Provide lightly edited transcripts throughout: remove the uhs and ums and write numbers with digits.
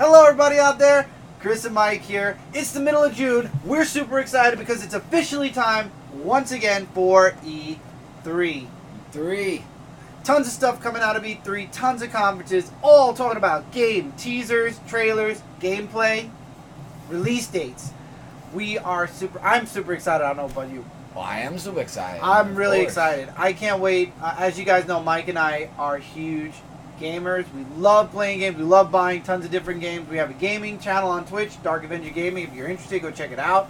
Hello everybody out there, Chris and Mike here. It's the middle of June. We're super excited because it's officially time once again for E3. Tons of stuff coming out of E3, tons of conferences, all talking about game teasers, trailers, gameplay, release dates. I'm super excited. I don't know about you. Well, I am super excited. I'm really excited. I can't wait. As you guys know, Mike and I are huge gamers. We love playing games. We love buying tons of different games. We have a gaming channel on Twitch, Dark Avenger Gaming. If you're interested, go check it out.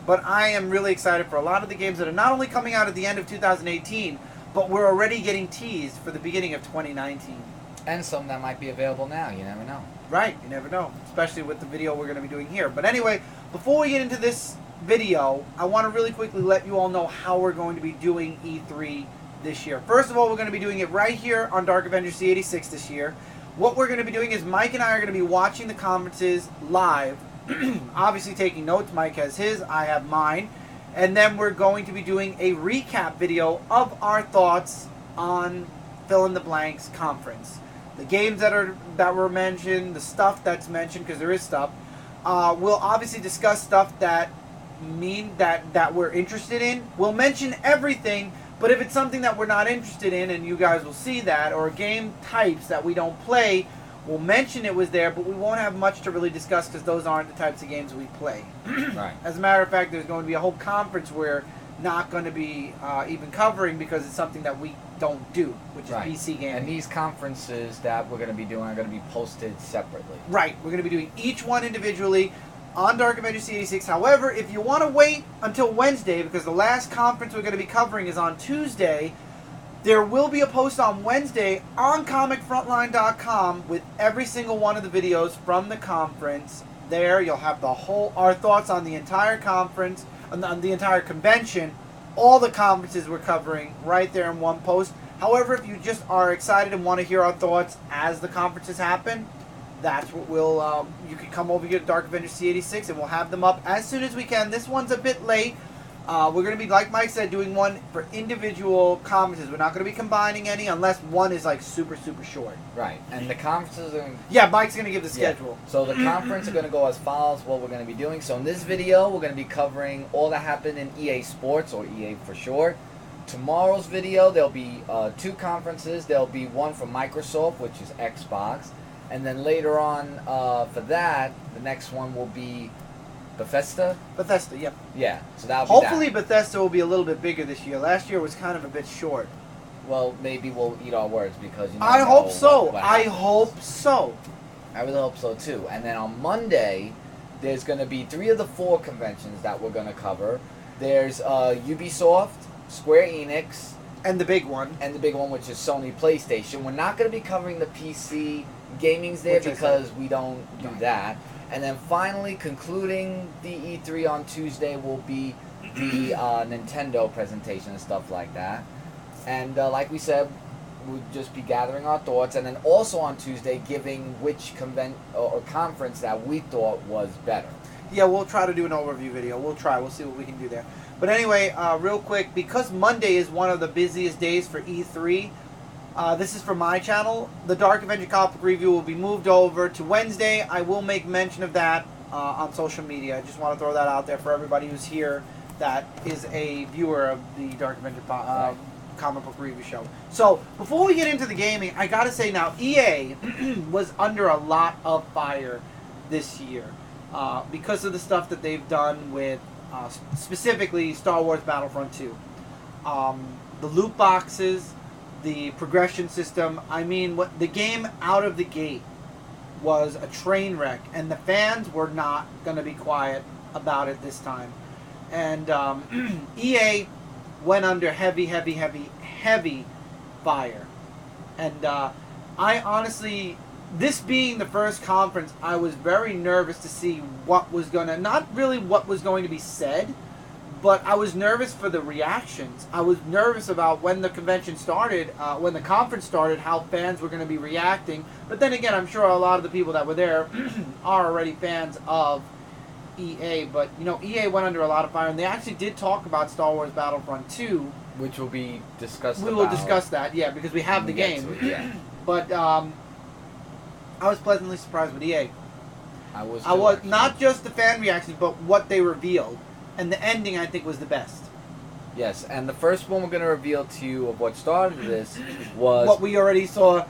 But I am really excited for a lot of the games that are not only coming out at the end of 2018, but we're already getting teased for the beginning of 2019. And some that might be available now. You never know. Right, you never know. Especially with the video we're going to be doing here. But anyway, before we get into this video, I want to really quickly let you all know how we're going to be doing E3 this year. First of all, we're going to be doing it right here on Dark Avenger C86 this year. What we're going to be doing is Mike and I are going to be watching the conferences live, obviously taking notes. Mike has his, I have mine, and then we're going to be doing a recap video of our thoughts on Fill in the Blanks conference. The games that were mentioned, the stuff that's mentioned, because there is stuff. We'll obviously discuss stuff that we're interested in. We'll mention everything. But if it's something that we're not interested in, and you guys will see that, or game types that we don't play, we'll mention it was there, but we won't have much to really discuss because those aren't the types of games we play. Right. As a matter of fact, there's going to be a whole conference we're not going to be even covering because it's something that we don't do, which is PC gaming. And these conferences that we're going to be doing are going to be posted separately. Right. We're going to be doing each one individually on Dark Avenger C86. However, if you want to wait until Wednesday, because the last conference we're going to be covering is on Tuesday, there will be a post on Wednesday on comicfrontline.com with every single one of the videos from the conference. There, you'll have our thoughts on the entire conference, on the entire convention, all the conferences we're covering right there in one post. However, if you just are excited and want to hear our thoughts as the conferences happen, that's what you can come over here to Dark Avenger C86 and we'll have them up as soon as we can. This one's a bit late. We're going to be, like Mike said, doing one for individual conferences. We're not going to be combining any unless one is like super, super short. Right. And the conferences are... Yeah, Mike's going to give the schedule. Yeah. So the conference are going to go as follows, what we're going to be doing. So in this video, we're going to be covering all that happened in EA Sports, or EA for short. Tomorrow's video, there'll be 2 conferences. There'll be one from Microsoft, which is Xbox. And then later on, for that, the next one will be Bethesda. Bethesda, yep. Yeah, so that'll Hopefully Bethesda will be a little bit bigger this year. Last year was kind of a bit short. Well, maybe we'll eat our words because you know. I hope so. I hope so. I really hope so too. And then on Monday, there's going to be 3 of the 4 conventions that we're going to cover. There's Ubisoft, Square Enix, and the big one, which is Sony PlayStation. We're not going to be covering the PC gamings there because we don't do that. And then finally, concluding the E3 on Tuesday will be the Nintendo presentation and stuff like that. And like we said, we'll just be gathering our thoughts. And then also on Tuesday, giving which conference that we thought was better. Yeah, we'll try to do an overview video. We'll see what we can do there. But anyway, real quick, because Monday is one of the busiest days for E3, this is for my channel. The Dark Avenger comic review will be moved over to Wednesday. I will make mention of that on social media. I just want to throw that out there for everybody who's here that is a viewer of the Dark Avenger comic book review show. So, before we get into the gaming, I gotta say now, EA was under a lot of fire this year because of the stuff that they've done with specifically Star Wars Battlefront 2. The loot boxes, the progression system. I mean, what the game out of the gate was a train wreck, and the fans were not going to be quiet about it this time. And EA went under heavy fire. And I honestly, this being the first conference, I was very nervous to see what was going to, not really what was going to be said, but I was nervous for the reactions. I was nervous about when the convention started, when the conference started, how fans were going to be reacting. But then again, I'm sure a lot of the people that were there are already fans of EA. But, you know, EA went under a lot of fire, and they actually did talk about Star Wars Battlefront 2. Which will be discussed. We will discuss that, yeah, because we have the game. Yeah. But I was pleasantly surprised with EA. I was Actually. Not just the fan reactions, but what they revealed, and the ending I think was the best. Yes, and the first one we're going to reveal to you of what started this was what we already saw.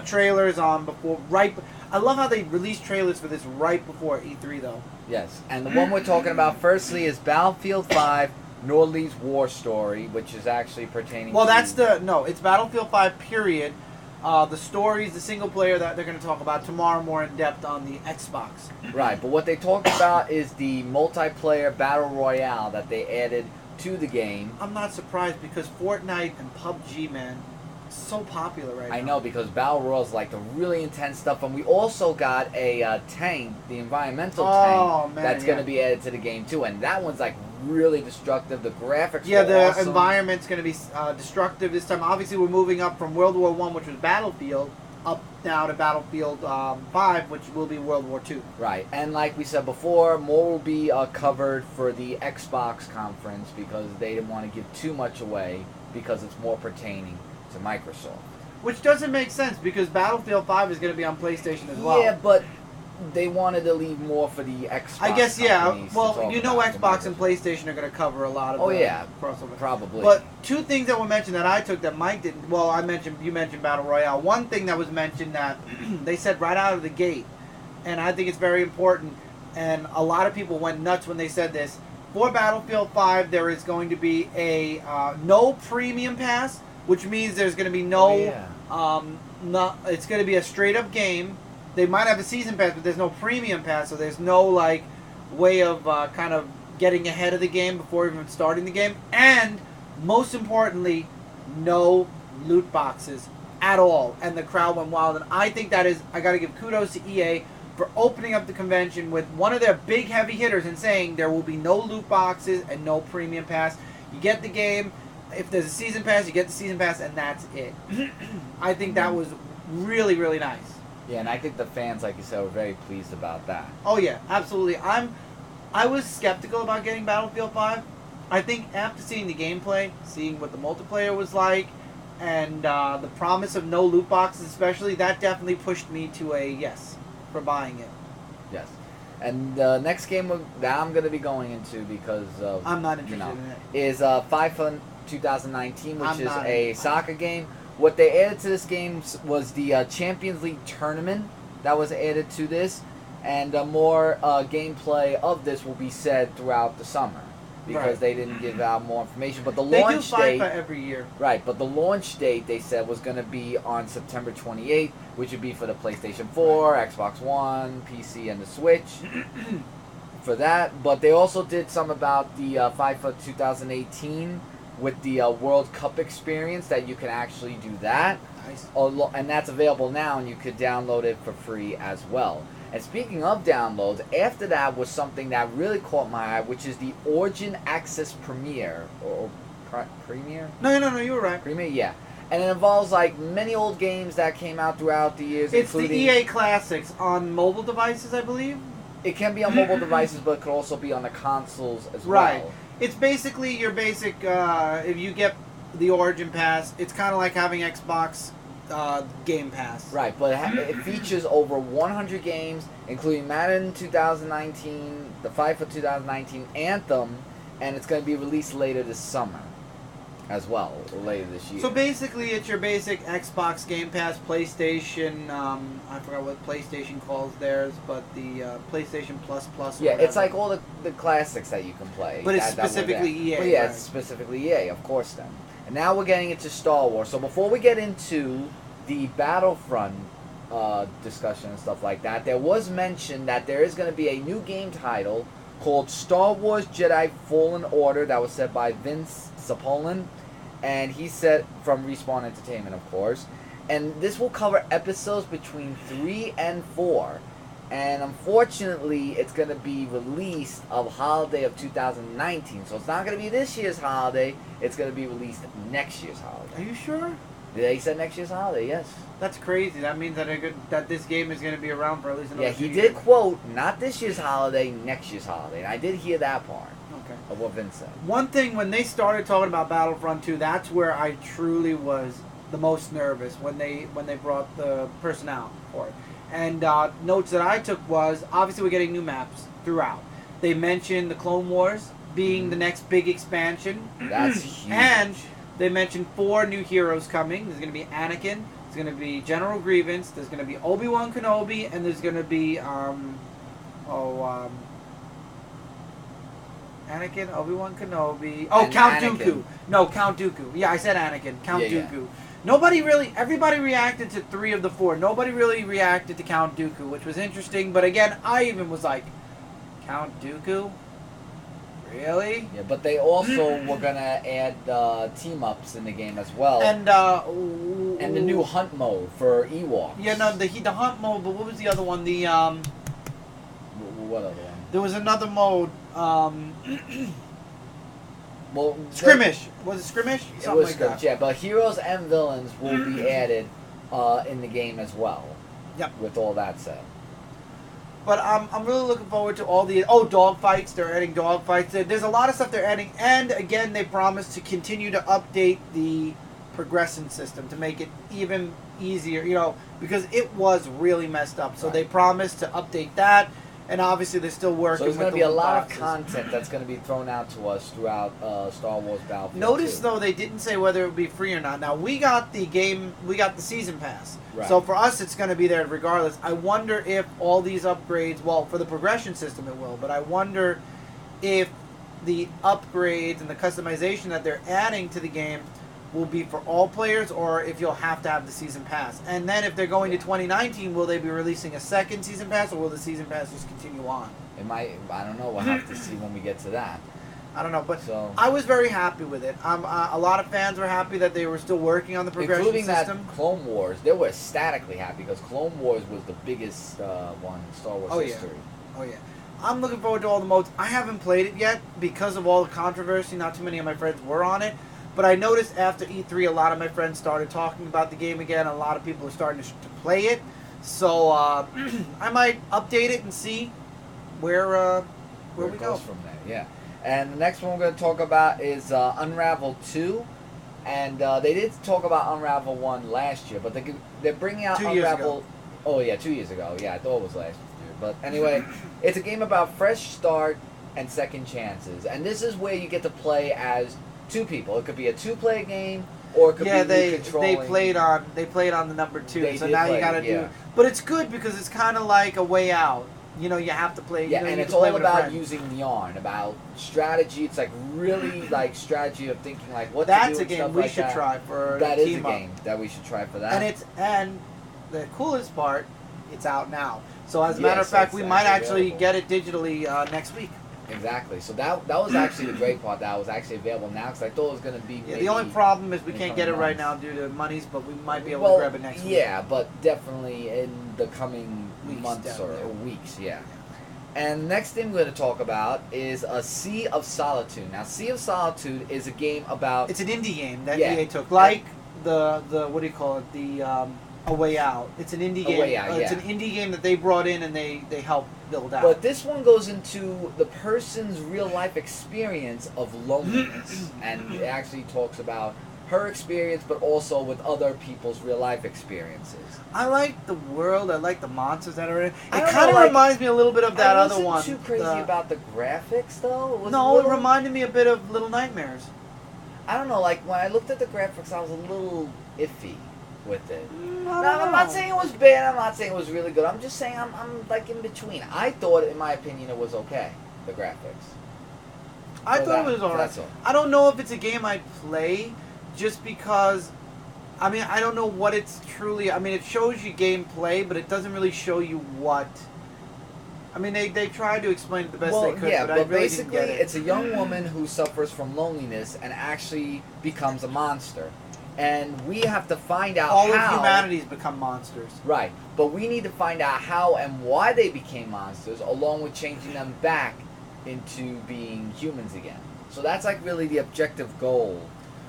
Trailers on before, right. I love how they released trailers for this right before E3 though. Yes, and the one we're talking about firstly is Battlefield 5 Norley's War Story, which is actually pertaining well, to... it's Battlefield 5 period. The stories, the single player that they're going to talk about tomorrow more in depth on the Xbox. Right, but what they talked about is the multiplayer battle royale that they added to the game. I'm not surprised because Fortnite and PUBG, man, so popular right now. I know, because battle royals like the really intense stuff, and we also got a tank, the environmental tank, that's going to be added to the game too, and that one's like really destructive. The graphics the awesome. Environment's going to be destructive this time. Obviously, we're moving up from World War I, which was Battlefield, up now to Battlefield 5, which will be World War II. Right, and like we said before, more will be covered for the Xbox conference because they didn't want to give too much away because it's more pertaining to Microsoft. Which doesn't make sense because Battlefield 5 is going to be on PlayStation as well. Yeah, but they wanted to leave more for the Xbox. I guess, yeah. Well, you know Xbox and PlayStation are going to cover a lot of crossover. Probably. But two things that were mentioned that I took that Mike didn't. Well, you mentioned Battle Royale. One thing that was mentioned that they said right out of the gate, and I think it's very important, and a lot of people went nuts when they said this. For Battlefield 5, there is going to be a no premium pass, which means there's going to be it's going to be a straight up game. They might have a season pass, but there's no premium pass, so there's no like way of kind of getting ahead of the game before even starting the game. And most importantly, no loot boxes at all. And the crowd went wild. And I think that is, I got to give kudos to EA for opening up the convention with one of their big heavy hitters and saying there will be no loot boxes and no premium pass. You get the game. If there's a season pass, you get the season pass, and that's it. I think that was really, really nice. Yeah, and I think the fans, like you said, were very pleased about that. Oh yeah, absolutely. I was skeptical about getting Battlefield 5. I think after seeing the gameplay, seeing what the multiplayer was like, and the promise of no loot boxes especially, that definitely pushed me to a yes for buying it. Yes. And the next game that I'm going to be going into because of... I'm not interested in it. Is FIFA 2019, which is a soccer game. What they added to this game was the Champions League tournament that was added to this, and more gameplay of this will be said throughout the summer because they didn't give out more information. But the launch date, they do FIFA every year, right? But the launch date they said was going to be on September 28th, which would be for the PlayStation 4, Xbox One, PC, and the Switch. For that, but they also did some about the FIFA 2018. With the World Cup experience, that you can actually do that. Nice. And that's available now, and you could download it for free as well. And speaking of downloads, after that was something that really caught my eye, which is the Origin Access Premiere. Or Premiere? No, you were right. Premiere, yeah. And it involves like many old games that came out throughout the years. It's the EA Classics on mobile devices, I believe. It can be on mobile devices, but it could also be on the consoles as well. Right. It's basically your basic, if you get the Origin Pass, it's kind of like having Xbox Game Pass. Right, but it features over 100 games, including Madden 2019, the FIFA 2019 Anthem, and it's going to be released later this summer as well, or later this year. So basically it's your basic Xbox Game Pass, PlayStation, I forgot what PlayStation calls theirs, but the PlayStation Plus. Yeah, it's like all the classics that you can play. But it's specifically EA. Well, yeah, it's specifically EA, of course then. And now we're getting into Star Wars. So before we get into the Battlefront discussion and stuff like that, there was mention that there is going to be a new game title called Star Wars Jedi Fallen Order that was said by Vince Zapolin, and he said from Respawn Entertainment, of course. And this will cover episodes between 3 and 4. And unfortunately, it's going to be released of holiday of 2019. So it's not going to be this year's holiday. It's going to be released next year's holiday. Are you sure? They said next year's holiday, yes. That's crazy. That means that this game is going to be around for at least another 2 years. Yeah, he did quote, not this year's holiday, next year's holiday. And I did hear that part. Of what Vince said. One thing, when they started talking about Battlefront 2, that's where I truly was the most nervous when they brought the person out for it. And notes that I took was, obviously we're getting new maps throughout. They mentioned the Clone Wars being the next big expansion. That's huge. And they mentioned 4 new heroes coming. There's going to be Anakin, there's going to be General Grievous, there's going to be Obi-Wan Kenobi, and there's going to be, Anakin, Obi-Wan Kenobi. Oh, And Count Anakin. Dooku. No, Count Dooku. Yeah, I said Anakin. Count Yeah, yeah. Dooku. Everybody reacted to 3 of the 4. Nobody really reacted to Count Dooku, which was interesting. But again, I even was like, Count Dooku? Really? Yeah, but they also were gonna add team-ups in the game as well. And the new hunt mode for Ewoks. Yeah, no, the hunt mode, but what was the other one? The What other one? there was another mode, Well, Skirmish. Was it Skirmish? It Something was like Skirmish, that. yeah. But heroes and villains will be added in the game as well. Yep. With all that said. But I'm really looking forward to all the dog fights. They're adding dog fights. There's a lot of stuff they're adding, and again, they promise to continue to update the progression system to make it even easier. You know, because it was really messed up. So Right. they promised to update that, and obviously they're still working. So there's with going to the be a loot lot of boxes. content that's going to be thrown out to us throughout Star Wars Battlefield Notice 2. though they didn't say whether it would be free or not. Now we got the season pass. Right. So for us it's going to be there regardless. I wonder if all these upgrades, well, for the progression system it will, but I wonder if the upgrades and the customization that they're adding to the game will be for all players, or if you'll have to have the season pass. And then if they're going to 2019, will they be releasing a second season pass, or will the season pass just continue on? It might. I don't know. We'll have to see when we get to that. I don't know, but So- I was very happy with it. A lot of fans were happy that they were still working on the progression Including system. that Clone Wars, they were ecstatically happy because Clone Wars was the biggest one in Star Wars Oh, yeah. history. Oh yeah, I'm looking forward to all the modes. I haven't played it yet because of all the controversy. Not too many of my friends were on it, but I noticed after E3, a lot of my friends started talking about the game again. A lot of people are starting to play it, so I might update it and see where Where we it go goes from there, yeah. And the next one we're going to talk about is Unravel 2. And they did talk about Unravel 1 last year, but they're bringing out 2 years Unravel... ago. Oh, yeah, 2 years ago. Yeah, I thought it was last year. But anyway, it's a game about fresh start and second chances. And this is where you get to play as 2 people. It could be a 2-player game, or it could Yeah, be they controlling. played on the number 2, They so did now play you got to it, do. yeah. But it's good because it's kind of like a way out. You know, you have to play. Yeah, you know, and you it's can play all with a about friend. using yarn, about strategy. It's like really like strategy of thinking like what That's to a do and game stuff we like should that. try for That a is a team up. game that we should try for that. And the coolest part, it's out now. So as a Yeah, matter of so fact, it's we might actually actually available. get it digitally next week. Exactly. So that was actually the great part. That was actually available now because I thought it was going to be. Yeah, Maybe the only problem is we in can't get it coming right now months. due to monies, but we might be able Well, to grab it next week. yeah, but definitely in the coming Weeks months down or there. weeks. Yeah. And the next thing we're going to talk about is a Sea of Solitude. Now, Sea of Solitude is a game about. It's an indie game that Yeah. EA took, like the what do you call it? The A Way Out. It's an indie A game. Way Out, It's yeah. an indie game that they brought in and they helped build out. But this one goes into the person's real life experience of loneliness, and it actually talks about her experience, but also with other people's real life experiences. I like the world. I like the monsters that are in it. I It don't kind of know, like, reminds me a little bit of that I other wasn't one. too crazy the- about the graphics, though. It was a No, little, it reminded me a bit of Little Nightmares. I don't know. Like when I looked at the graphics, I was a little iffy with it. I No, don't I'm not know. saying it was bad. I'm not saying it was really good. I'm just saying I'm like in between. I thought, in my opinion, it was okay. The graphics. I So thought it was alright. that's all. I don't know if it's a game I'd play, just because. I mean, I don't know what it's truly. I mean, it shows you gameplay, but it doesn't really show you what. I mean, they tried to explain it the best they could, yeah, but I really basically, didn't get it. it's a young woman who suffers from loneliness and actually becomes a monster, and we have to find out All how. of humanity's become monsters. Right, but we need to find out how and why they became monsters, along with changing them back into being humans again. So that's like really the objective goal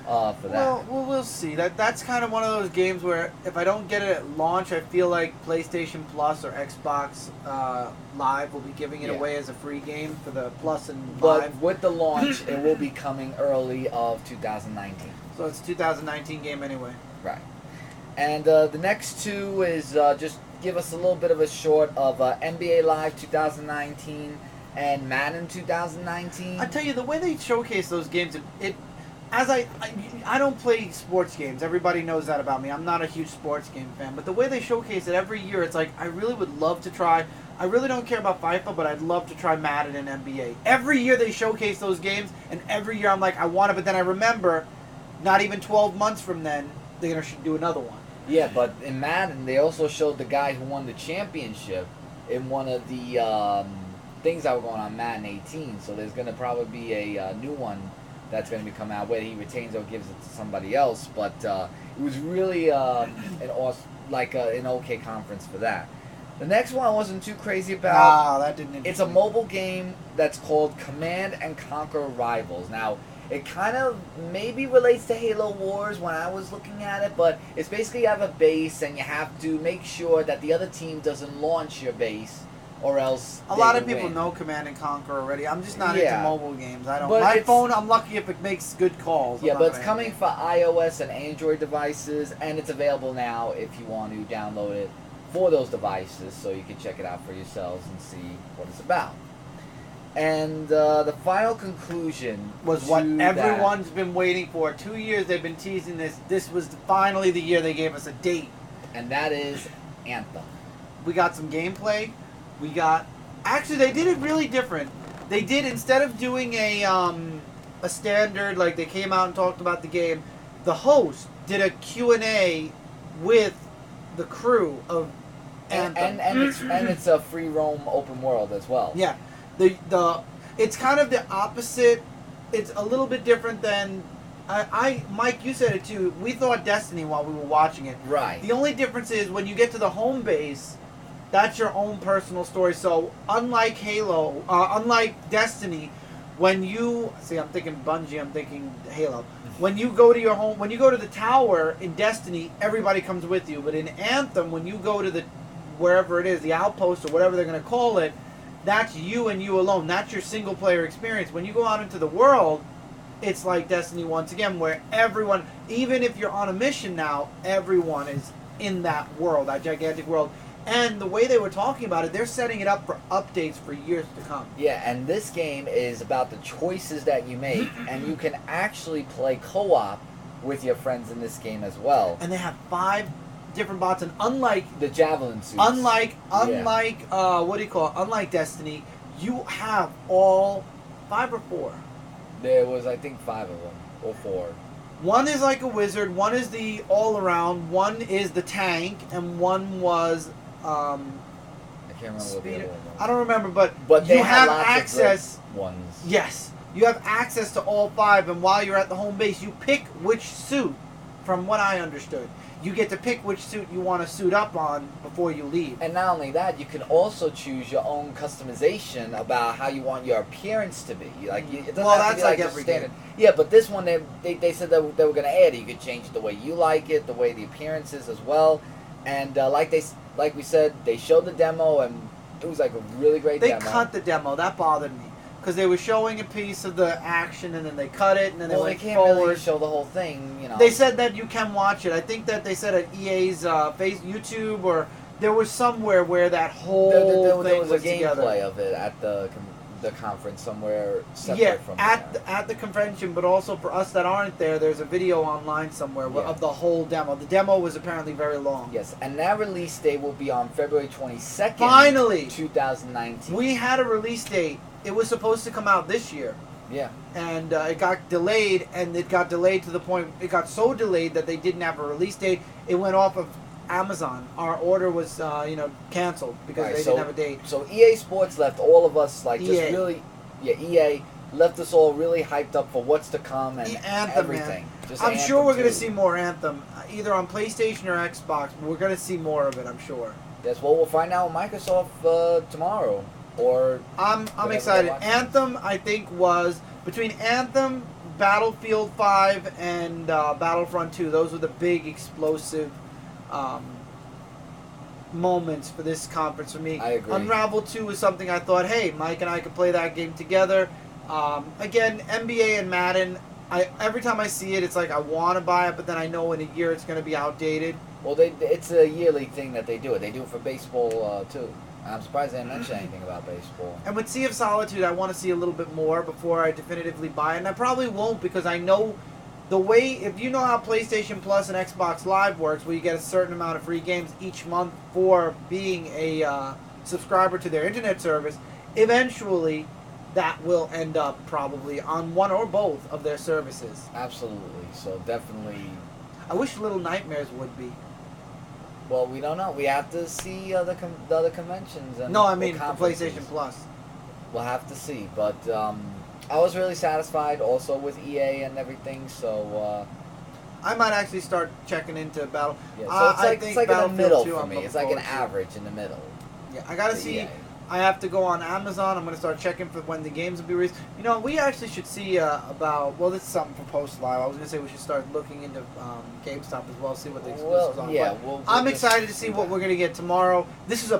for that. Well, we'll see. That's kind of one of those games where if I don't get it at launch, I feel like PlayStation Plus or Xbox Live will be giving it Yeah. away as a free game for the Plus and But Live. with the launch, it will be coming early of 2019. So it's a 2019 game anyway. Right. And the next two is just give us a little bit of a short of NBA Live 2019 and Madden 2019. I tell you, the way they showcase those games, I don't play sports games. Everybody knows that about me. I'm not a huge sports game fan. But the way they showcase it every year, it's like I really would love to try. I really don't care about FIFA, but I'd love to try Madden and NBA. Every year they showcase those games, and every year I'm like, I want it. But then I remember, not even 12 months from then, they're going to do another one. Yeah, but in Madden, they also showed the guy who won the championship in one of the things that were going on Madden 18. So there's going to probably be a new one that's going to be coming out, whether he retains or gives it to somebody else. But it was really an okay conference for that. The next one I wasn't too crazy about. That didn't interest It's a me. mobile game that's called Command and Conquer Rivals. Now, it kind of maybe relates to Halo Wars when I was looking at it, but it's basically you have a base and you have to make sure that the other team doesn't launch your base, or else A they lot of will people win. know Command and Conquer already. I'm just not Yeah. into mobile games. I don't. But My it's- phone, I'm lucky if it makes good calls. Yeah, I'm but not it's gonna coming have it. for iOS and Android devices, and it's available now if you want to download it for those devices, so you can check it out for yourselves and see what it's about. And the final conclusion Was to what that- everyone's been waiting for. 2 years they've been teasing this. This was finally the year they gave us a date. and that is Anthem. We got some gameplay. We got. Actually, they did it really different. They did, instead of doing a standard, like they came out and talked about the game, the host did a Q&A with the crew of Anthem. And it's a free roam open world as well. Yeah, it's kind of the opposite. It's a little bit different than Mike. You said it too. We thought Destiny while we were watching it. Right. The only difference is when you get to the home base, that's your own personal story. So unlike Halo, unlike Destiny, when you see, I'm thinking Bungie, I'm thinking Halo. When you go to your home, when you go to the tower in Destiny, everybody comes with you. But in Anthem, when you go to the wherever it is, the outpost or whatever they're going to call it, that's you and you alone. That's your single player experience. When you go out into the world, it's like Destiny once again, where everyone, even if you're on a mission now, everyone is in that world, that gigantic world. And the way they were talking about it, they're setting it up for updates for years to come. Yeah, and this game is about the choices that you make, and you can actually play co-op with your friends in this game as well. And they have 5 different bots, and unlike The javelin suits. unlike what do you call it? Unlike Destiny, you have all 5 or 4. There was, I think, 5 of them or 4. One is like a wizard, one is the all-around, one is the tank, and one was I can't remember what the speeder. other one was. I don't remember, but But they you had have lots access. of great ones. Yes, you have access to all 5, and while you're at the home base, you pick which suit. From what I understood, you get to pick which suit you want to suit up on before you leave. And not only that, you can also choose your own customization about how you want your appearance to be. Like, it doesn't Well, have to that's be like the every standard. Yeah, but this one they said that they were going to add it. You could change it the way you like it, the way the appearance is as well. And like we said, they showed the demo, and it was like a really great They demo. cut the demo. That bothered me because they were showing a piece of the action, and then they cut it, and then Well, they they went can't forward. really show the whole thing, you know. They said that you can watch it. I think that they said at EA's YouTube, or there was somewhere where that whole there thing was a gameplay together. of it at the conference somewhere separate Yeah, from at the convention, but also for us that aren't there, there's a video online somewhere Yeah. of the whole demo. The demo was apparently very long. Yes, and that release date will be on February 22nd, Finally! 2019. We had a release date. It was supposed to come out this year, Yeah. and it got delayed, and it got delayed to the point, it got so delayed that they didn't have a release date. It went off of Amazon. Our order was, canceled because Right, they so- didn't have a date. So EA Sports left all of us EA. EA left us all really hyped up for what's to come and Anthem, everything. man. Just I'm sure Anthem we're going to too. see more Anthem, either on PlayStation or Xbox, but we're going to see more of it, I'm sure. That's what we'll find out with Microsoft tomorrow. Or I'm Whatever excited. they want. Anthem, I think, was between Anthem, Battlefield 5, and Battlefront 2. Those were the big explosive moments for this conference for me. I agree. Unravel 2 was something I thought, hey, Mike and I could play that game together. Again, NBA and Madden, every time I see it, it's like I want to buy it, but then I know in a year it's going to be outdated. Well, it's a yearly thing that they do it. They do it for baseball too. I'm surprised they didn't mention anything about baseball. And with Sea of Solitude, I want to see a little bit more before I definitively buy it. And I probably won't because I know the way, if you know how PlayStation Plus and Xbox Live works, where you get a certain amount of free games each month for being a subscriber to their internet service, eventually that will end up probably on one or both of their services. Absolutely. So definitely. I wish Little Nightmares would be. Well, we don't know. We have to see the other conventions. And No, I mean the conferences. PlayStation Plus. We'll have to see. But I was really satisfied also with EA and everything. So I might actually start checking into Battle. yeah, so it's like in the middle 2 for I'm me. looking It's like an forward to. average in the middle. Yeah, I gotta to see. EA. I have to go on Amazon. I'm gonna start checking for when the games will be released. You know, we actually should see about. Well, this is something for Post Live. I was gonna say we should start looking into GameStop as well, see what the exclusives are. Yeah, But I'm excited to see what we're gonna get tomorrow. This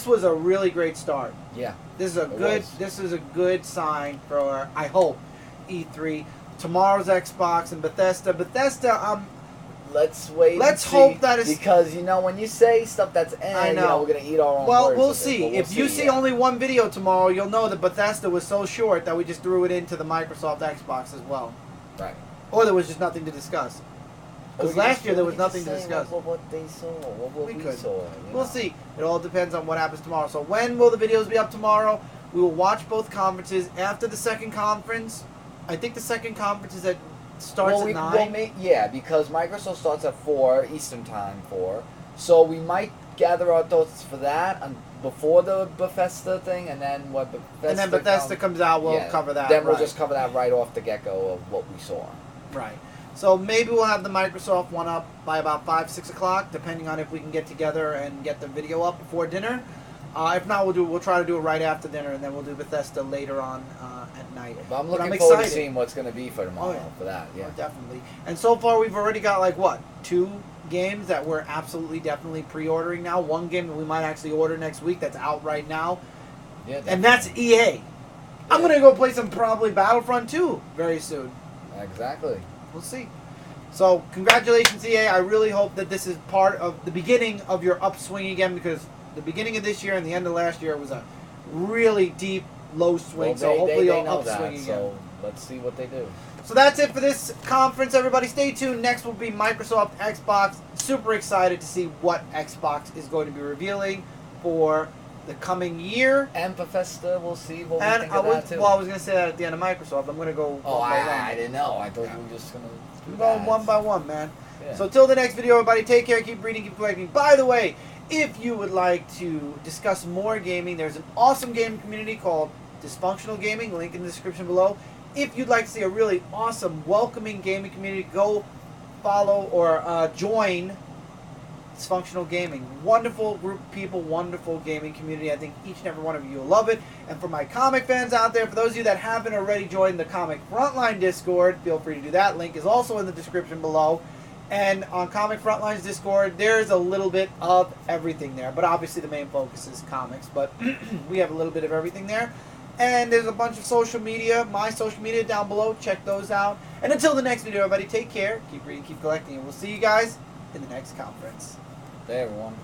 was a really great start. Yeah. This is a good sign for, I hope, E3. Tomorrow's Xbox and Bethesda. Let's wait. Let's and hope see, that it's- because when you say stuff that's I know. we're gonna eat our own Well, words we'll with it, see. but we'll If you see yeah. only one video tomorrow, you'll know that Bethesda was so short that we just threw it into the Microsoft Xbox as well. Right. Or there was just nothing to discuss. Because last year there was nothing to discuss. What they saw, what we could. saw. We'll see. It all depends on what happens tomorrow. So when will the videos be up tomorrow? We will watch both conferences. After the second conference, I think the second conference is starts at 9. Yeah, because Microsoft starts at 4 Eastern time, 4. So we might gather our thoughts for that before the Bethesda thing, and then what Bethesda And then Bethesda comes out, we'll cover that. Then we'll right. just cover that right off the get-go of what we saw. Right. So maybe we'll have the Microsoft one up by about 5, 6 o'clock, depending on if we can get together and get the video up before dinner. If not, we'll try to do it right after dinner, and then we'll do Bethesda later on at night. But I'm looking forward excited. to seeing what's going to be for tomorrow for that. Yeah, definitely. And so far, we've already got 2 games that we're absolutely, definitely pre-ordering now. One game that we might actually order next week that's out right now, yeah, and that's EA. I'm gonna go play some probably Battlefront 2 very soon. Exactly. We'll see. So, congratulations, EA. I really hope that this is part of the beginning of your upswing again, because the beginning of this year and the end of last year was a really deep, low swing. Well, so hopefully they you'll know upswing that, again. so let's see what they do. So that's it for this conference, everybody. Stay tuned. Next will be Microsoft Xbox. Super excited to see what Xbox is going to be revealing for the coming year. And Bethesda, we'll see what we think of that too. Well, I was going to say that at the end of Microsoft. I'm going to go Oh, one by one. I didn't know. I thought you were just going to We're going one by one, man. Yeah. So till the next video, everybody, take care, keep reading, keep collecting. By the way, if you would like to discuss more gaming, there's an awesome gaming community called Dysfunctional Gaming, link in the description below. If you'd like to see a really awesome, welcoming gaming community, go follow or join Dysfunctional Gaming. Wonderful group of people, wonderful gaming community. I think each and every one of you will love it. And for my comic fans out there, for those of you that haven't already joined the Comic Frontline Discord, feel free to do that. Link is also in the description below. And on Comic Frontline's Discord, there's a little bit of everything there. But obviously the main focus is comics. But we have a little bit of everything there. And there's a bunch of social media, my social media down below. Check those out. And until the next video, everybody, take care. Keep reading, keep collecting. And we'll see you guys in the next conference. Hey, everyone.